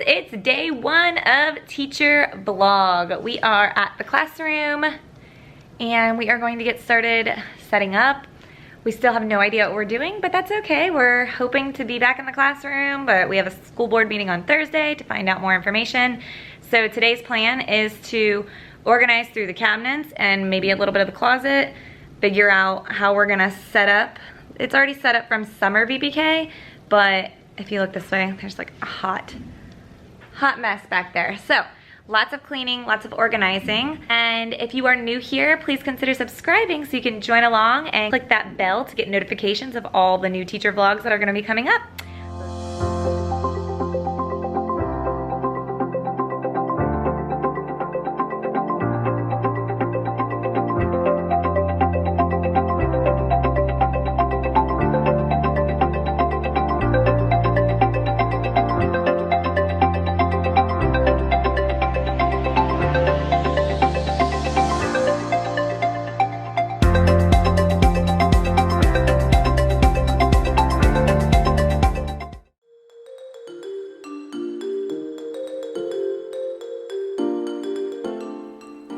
it's day one of teacher vlog. We are at the classroom and we are going to get started setting up. We still have no idea what we're doing, but that's okay. We're hoping to be back in the classroom, but we have a school board meeting on Thursday to find out more information. So today's plan is to organize through the cabinets and maybe a little bit of the closet, figure out how we're gonna set up. It's already set up from summer VBK, but if you look this way, there's like a hot mess back there. So lots of cleaning, lots of organizing. And if you are new here, please consider subscribing so you can join along and click that bell to get notifications of all the new teacher vlogs that are gonna be coming up.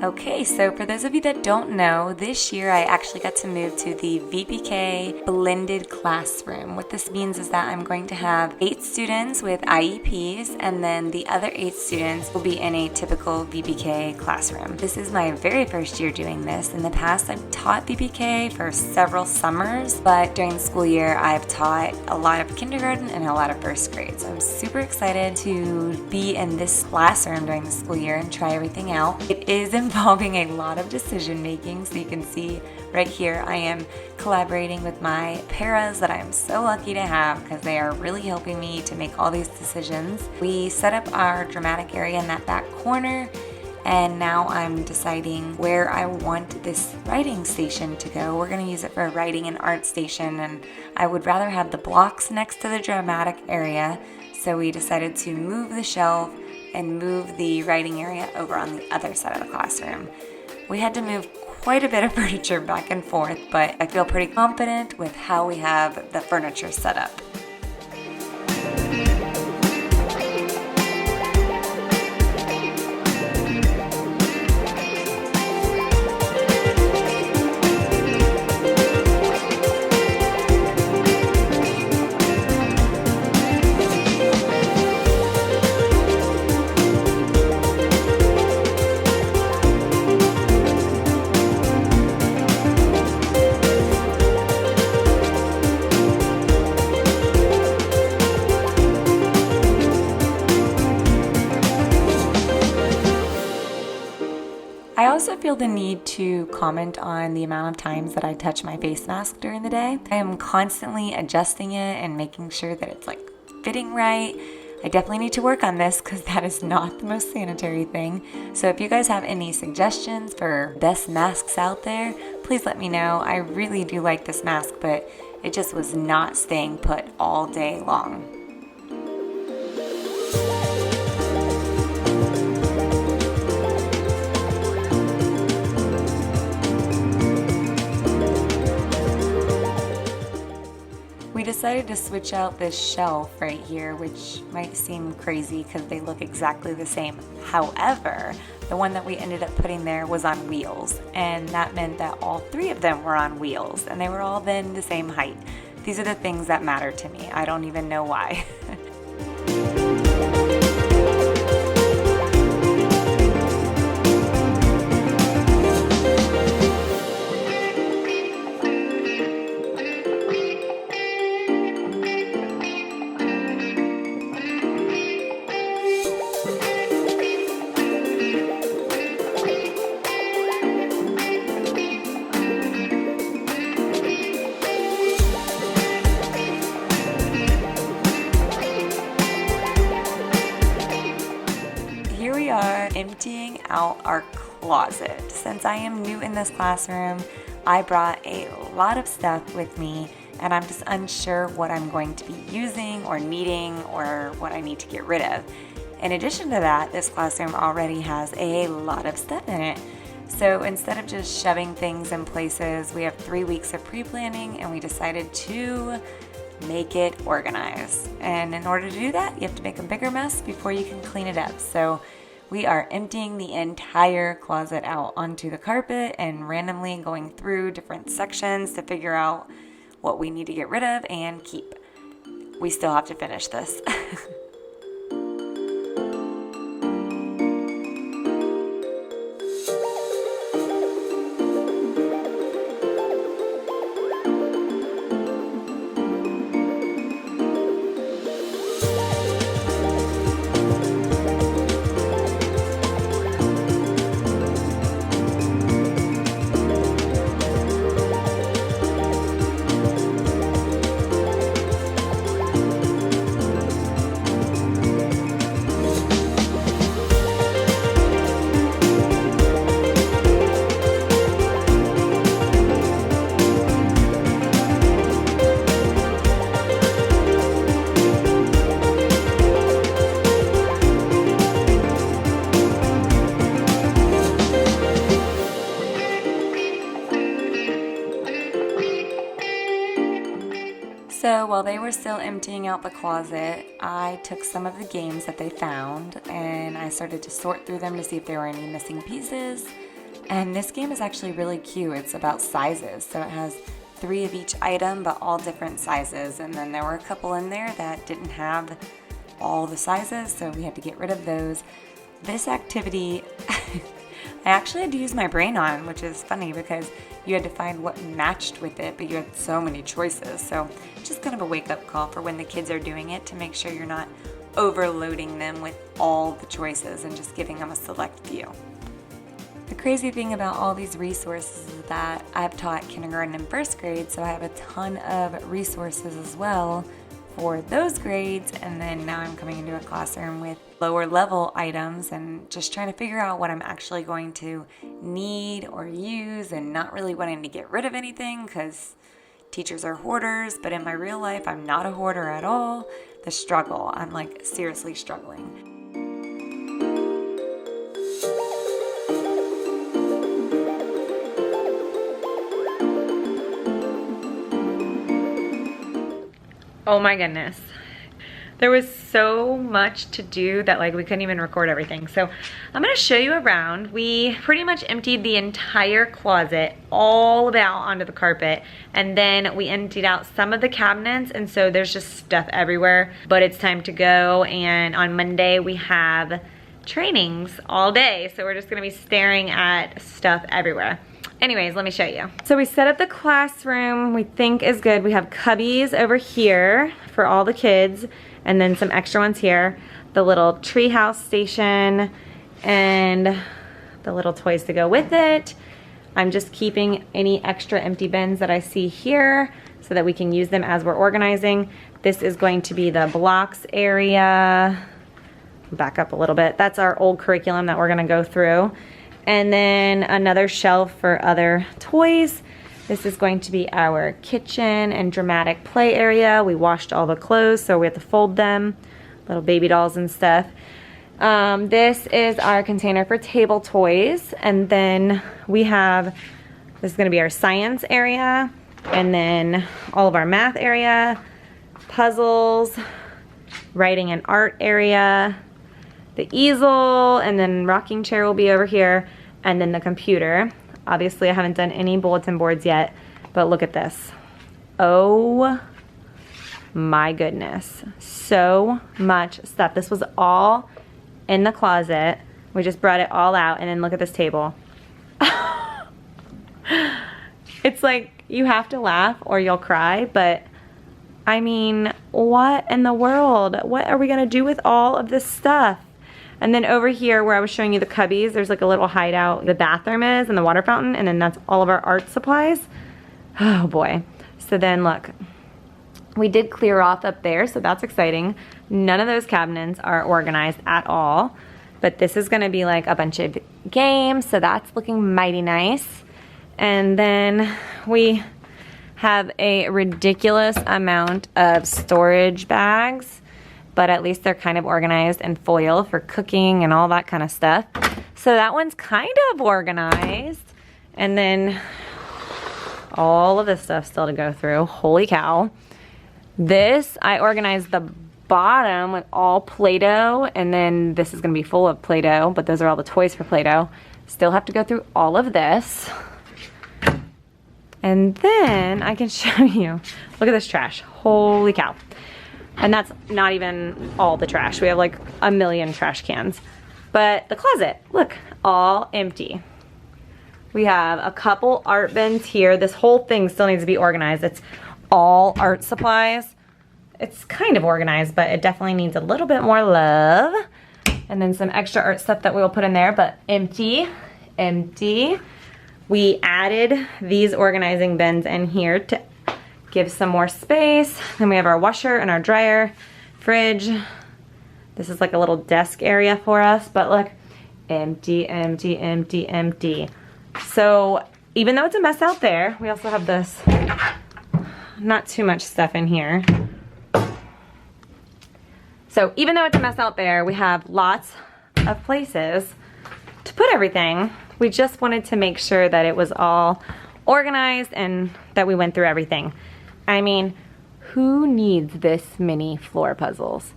Okay, so for those of you that don't know, this year I actually got to move to the VPK blended classroom. What this means is that I'm going to have 8 students with IEPs, and then the other 8 students will be in a typical VPK classroom. This is my very first year doing this. In the past, I've taught VPK for several summers, but during the school year, I've taught a lot of kindergarten and a lot of first grade. So I'm super excited to be in this classroom during the school year and try everything out. It is involving a lot of decision making, so you can see right here I am collaborating with my paras that I am so lucky to have because they are really helping me to make all these decisions. We set up our dramatic area in that back corner, and now I'm deciding where I want this writing station to go. We're going to use it for a writing and art station, and I would rather have the blocks next to the dramatic area, so we decided to move the shelf and move the writing area over on the other side of the classroom. We had to move quite a bit of furniture back and forth, but I feel pretty confident with how we have the furniture set up. I also feel the need to comment on the amount of times that I touch my face mask during the day. I am constantly adjusting it and making sure that it's like fitting right. I definitely need to work on this because that is not the most sanitary thing. So if you guys have any suggestions for best masks out there, please let me know. I really do like this mask, but it just was not staying put all day long. We decided to switch out this shelf right here, which might seem crazy because they look exactly the same. However, the one that we ended up putting there was on wheels, and that meant that all 3 of them were on wheels, and they were all then the same height. These are the things that matter to me. I don't even know why. are emptying out our closet. Since I am new in this classroom, I brought a lot of stuff with me, and I'm just unsure what I'm going to be using or needing or what I need to get rid of. In addition to that, this classroom already has a lot of stuff in it. So instead of just shoving things in places, we have 3 weeks of pre-planning, and we decided to make it organized. And in order to do that, you have to make a bigger mess before you can clean it up. So we are emptying the entire closet out onto the carpet and randomly going through different sections to figure out what we need to get rid of and keep. We still have to finish this. So while they were still emptying out the closet, I took some of the games that they found and I started to sort through them to see if there were any missing pieces. And this game is actually really cute. It's about sizes. So it has 3 of each item, but all different sizes. And then there were a couple in there that didn't have all the sizes, so we had to get rid of those. This activity, I actually had to use my brain on, which is funny because you had to find what matched with it, but you had so many choices. So just kind of a wake-up call for when the kids are doing it to make sure you're not overloading them with all the choices and just giving them a select few. The crazy thing about all these resources is that I've taught kindergarten and first grade, so I have a ton of resources as well for those grades, and then now I'm coming into a classroom with lower level items and just trying to figure out what I'm actually going to need or use and not really wanting to get rid of anything because teachers are hoarders, but in my real life I'm not a hoarder at all. The struggle, I'm like seriously struggling. Oh my goodness. There was so much to do that like we couldn't even record everything. So I'm gonna show you around. We pretty much emptied the entire closet all about onto the carpet, and then we emptied out some of the cabinets, and so there's just stuff everywhere, but it's time to go. And on Monday we have trainings all day, so we're just gonna be staring at stuff everywhere. Anyways, let me show you. So we set up the classroom we think is good. We have cubbies over here for all the kids, and then some extra ones here. The little treehouse station and the little toys to go with it. I'm just keeping any extra empty bins that I see here so that we can use them as we're organizing. This is going to be the blocks area. Back up a little bit. That's our old curriculum that we're gonna go through. And then another shelf for other toys. This is going to be our kitchen and dramatic play area. We washed all the clothes, so we have to fold them. Little baby dolls and stuff. This is our container for table toys. And then we have, this is gonna be our science area. And then all of our math area, puzzles, writing and art area, the easel, and then rocking chair will be over here, and then the computer. Obviously I haven't done any bulletin boards yet, but look at this. Oh my goodness, so much stuff. This was all in the closet. We just brought it all out, and then look at this table. It's like you have to laugh or you'll cry, but I mean, what in the world? What are we gonna do with all of this stuff? And then over here where I was showing you the cubbies, there's like a little hideout. The bathroom is and the water fountain, and then that's all of our art supplies. Oh boy. So then look, we did clear off up there, so that's exciting. None of those cabinets are organized at all, but this is gonna be like a bunch of games, so that's looking mighty nice. And then we have a ridiculous amount of storage bags, but at least they're kind of organized in foil for cooking and all that kind of stuff. So that one's kind of organized. And then all of this stuff still to go through. Holy cow. This, I organized the bottom with all Play-Doh, and then this is gonna be full of Play-Doh, but those are all the toys for Play-Doh. Still have to go through all of this. And then I can show you, look at this trash, holy cow. And that's not even all the trash. We have like a million trash cans. But the closet, look, all empty. We have a couple art bins here. This whole thing still needs to be organized. It's all art supplies. It's kind of organized, but it definitely needs a little bit more love. And then some extra art stuff that we will put in there, but empty, empty. We added these organizing bins in here to give some more space. Then we have our washer and our dryer, fridge. This is like a little desk area for us, but look, empty, empty, empty, empty. So even though it's a mess out there, we also have this, not too much stuff in here. So even though it's a mess out there, we have lots of places to put everything. We just wanted to make sure that it was all organized and that we went through everything. I mean, who needs this many floor puzzles?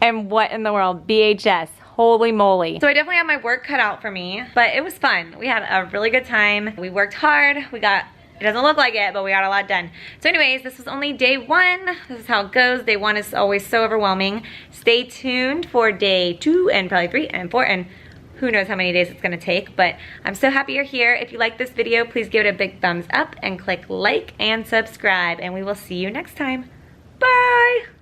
And what in the world? VHS, holy moly. So I definitely have my work cut out for me, but it was fun. We had a really good time. We worked hard. It doesn't look like it, but we got a lot done. So anyways, this was only day 1. This is how it goes. Day 1 is always so overwhelming. Stay tuned for day 2 and probably 3 and 4 and who knows how many days it's gonna take, but I'm so happy you're here. If you like this video, please give it a big thumbs up and click like and subscribe, and we will see you next time. Bye!